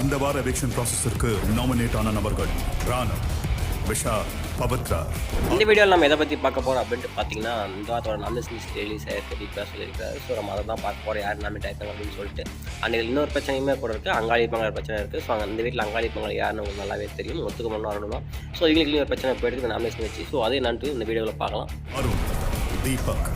இந்த வார eviction ப்ராசஸருக்கு nominate ஆன நபர்கள் ராணா, விஷால், பவித்ரா. இந்த வீடியோவில் நம்ம எதை பற்றி பார்க்க போகிறோம் அப்படின்ட்டு பார்த்தீங்கன்னா, இந்த வாரத்தோட நாமினேஷன்ஸ் ரிலீஸ் ஆயிருக்கு, பிக் பாஸ் சொல்லியிருக்காரு. ஸோ நம்ம அதை தான் பார்க்க போகிறோம், யார் நாமினேட் ஆயிருக்காங்க அப்படின்னு சொல்லிட்டு. அன்றைக்கு இன்னொரு பிரச்சனையுமே கூட இருக்குது, அங்காளி பங்காளி பிரச்சனை இருக்குது. ஸோ அந்த வீட்டில் அங்காளி பங்காளி யாருன்னு உங்களுக்கு நல்லாவே தெரியும், ஒத்துக்க பண்ணணும் வரணும். ஸோ இவங்களுக்கு ஒரு பிரச்சனை போயிட்டு நாமினேஷன் வச்சு, ஸோ அதே நன்ட்டு இந்த வீடியோவில் பார்க்கலாம். அருண், தீபக்,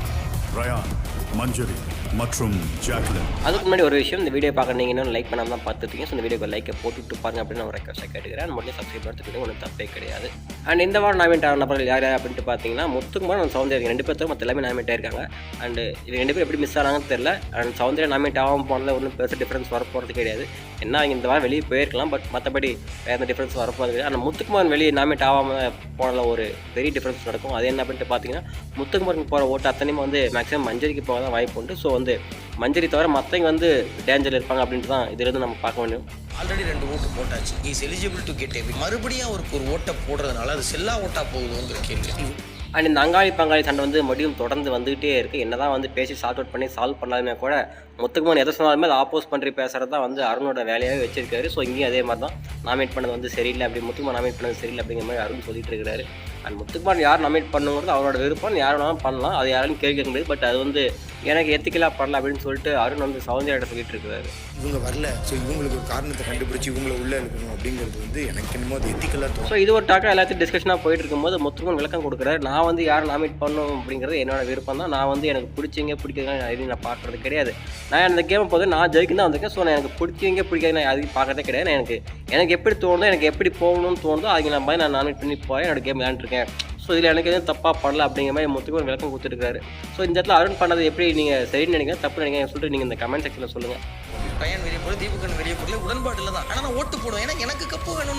ரயான், மஞ்சரி மற்றும் ஜாக்லின். அதுக்கு முன்னாடி ஒரு விஷயம், இந்த வீடியோ பார்க்க நீங்கள் இன்னும் லைக் பண்ணாமல் தான் பார்த்துருக்கீங்க. ஸோ இந்த வீடியோக்கு லைக்கை போட்டுவிட்டு பாருங்க அப்படின்னு நான் ரெக்வஸ்ட்டாக கேட்டுக்கிறேன். மட்டும் சப்ஸ்கிரைப் பண்ணுறதுக்கு ஒன்றும் தப்பே கிடையாது. அண்ட் இந்த வாரம் நாமினேட் ஆன நபர்கள் யார் யார் அப்படின்ட்டு பார்த்தீங்கன்னா, முத்துக்குமார் அண்ட் சௌந்தர்யா 2 பேரும் மற்ற எல்லாமே நாமினேட் ஆயிருக்காங்க. அண்ட் இது 2 பேரும் எப்படி மிஸ் ஆனாங்கன்னு தெரியல. அண்ட் சௌந்தர்யா நாமினேட் ஆகாமல் போனதில் ஒன்றும் பெருசு டிஃப்ரென்ஸ் வர போகிறது கிடையாது. என்ன அவங்க இந்த வாரம் வெளியே போயிருக்கலாம், பட் மற்றபடி வேறு டிஃப்ரென்ஸ் வரப்போகிறது கிடையாது. ஆனால் முத்துக்குமார் வெளியே நாமினேட் ஆகாமல் போனதில் ஒரு பெரிய டிஃப்ரென்ஸ் நடக்கும். அது என்ன அப்படின்ட்டு பார்த்தீங்கன்னா, முத்துக்குமாருக்கு போகிற ஓட்டு அத்தனையுமே வந்து மேக்ஸிமம் மஞ்சரிக்கு போக தான் வாய்ப்பு உண்டு. ஸோ வந்து மஞ்சரி தவிர மற்றவங்க வந்து டேஞ்சரில் இருப்பாங்க அப்படின்ட்டு தான் இதிலிருந்து நம்ம பார்க்க முடியும். ஆல்ரெடி 2 ஓட்டு போட்டாச்சு, is eligible to get evict. மறுபடியும் அவருக்கு ஒரு ஓட்டை போடுறதுனால அது செல்லா ஓட்டா போகுதுங்கிற கேள்வி. அண்ட் இந்த அங்காளி பங்காளி சண்டை வந்து மறுபடியும் தொடர்ந்து வந்துகிட்டே இருக்குது. என்ன தான் வந்து பேசி சால்வ் அவுட் பண்ணி சால்வ் பண்ணாலுமே கூட முத்துக்குமார் எதை சொன்னாலுமே அதை ஆப்போஸ் பண்ணி பேசுகிறது தான் வந்து அருணோட வேலையாகவே வச்சிருக்காரு. ஸோ இங்கேயும் அதே மாதிரி தான் நாமினேட் பண்ணது வந்து சரியில்லை, அப்படி முத்துக்குமார் நாமினேட் பண்ணது சரியில்லை அப்படிங்கிற மாதிரி அருண் சொல்லிட்டு இருக்கிறாரு. அண்ட் முத்துக்குமார் யார் நாமினேட் பண்ணுங்கிறது அவரோட விருப்பம், யார் வேணாலும் பண்ணலாம், அது யாரும் கேட்க முடியாது. பட் அது வந்து எனக்கு எத்திக்கலாக பண்ணல அப்படின்னு சொல்லிட்டு அருண் வந்து சௌந்தர்யாட்ட சொல்லிட்டு இருக்கிறாரு. இவங்க வரல, ஸோ இவங்களுக்கு ஒரு காரணத்தை கண்டுபிடிச்சி இவங்களை உள்ளே இருக்கணும் அப்படிங்கிறது வந்து எனக்கு என்னமோ அது எத்திக்கலாக தோணும். ஸோ இது ஒரு டாக்கா எல்லாத்தையும் டிஸ்கஷனாக போயிட்டு இருக்கும்போது முத்துக்குமார் விளக்கம் கொடுக்குறாரு. நான் வந்து யார் நாமினேட் பண்ணணும் அப்படிங்கிறது என்னோட விருப்பம் தான். நான் வந்து எனக்கு பிடிச்சிங்க பிடிக்காதுன்னு எதையும் நான் பார்க்குறது கிடையாது. நான் அந்த கேமை போது நான் ஜெயிக்கணும் தான் வந்திருக்கேன். ஸோ நான் எனக்கு பிடிச்சிங்க பிடிக்காது நான் எதையும் பார்க்கறதே கிடையாது. எனக்கு எப்படி தோணுதோ, எனக்கு எப்படி போகணும்னு தோணுதோ அதுக்கு நான் மாதிரி நான் நாமினேட் பண்ணி போகிறேன், என்னோட கேம் விளையாண்டுருக்கேன். ஸோ இதில் எனக்கு எதுவும் தப்பாக பண்ணல அப்படிங்கிற மாதிரி முத்துக்குமார் விளக்கம் கொடுத்துருக்காரு. ஸோ இந்த இடத்துல அருண் பண்ணது எப்படி நீங்கள் சரின்னு நினைக்கிறேன், தப்பு நினைக்கிறேன் சொல்லிட்டு நீங்கள் இந்த கமெண்ட் செக்ஷனில் சொல்லுங்கள். பையன் வெளியே போல, தீபகன் வெளியே போல உடன்பாடு இல்லை தான். ஆனால் நான் ஓட்டு போடுவேன், ஏன்னா எனக்கு கப்பு வேணும்.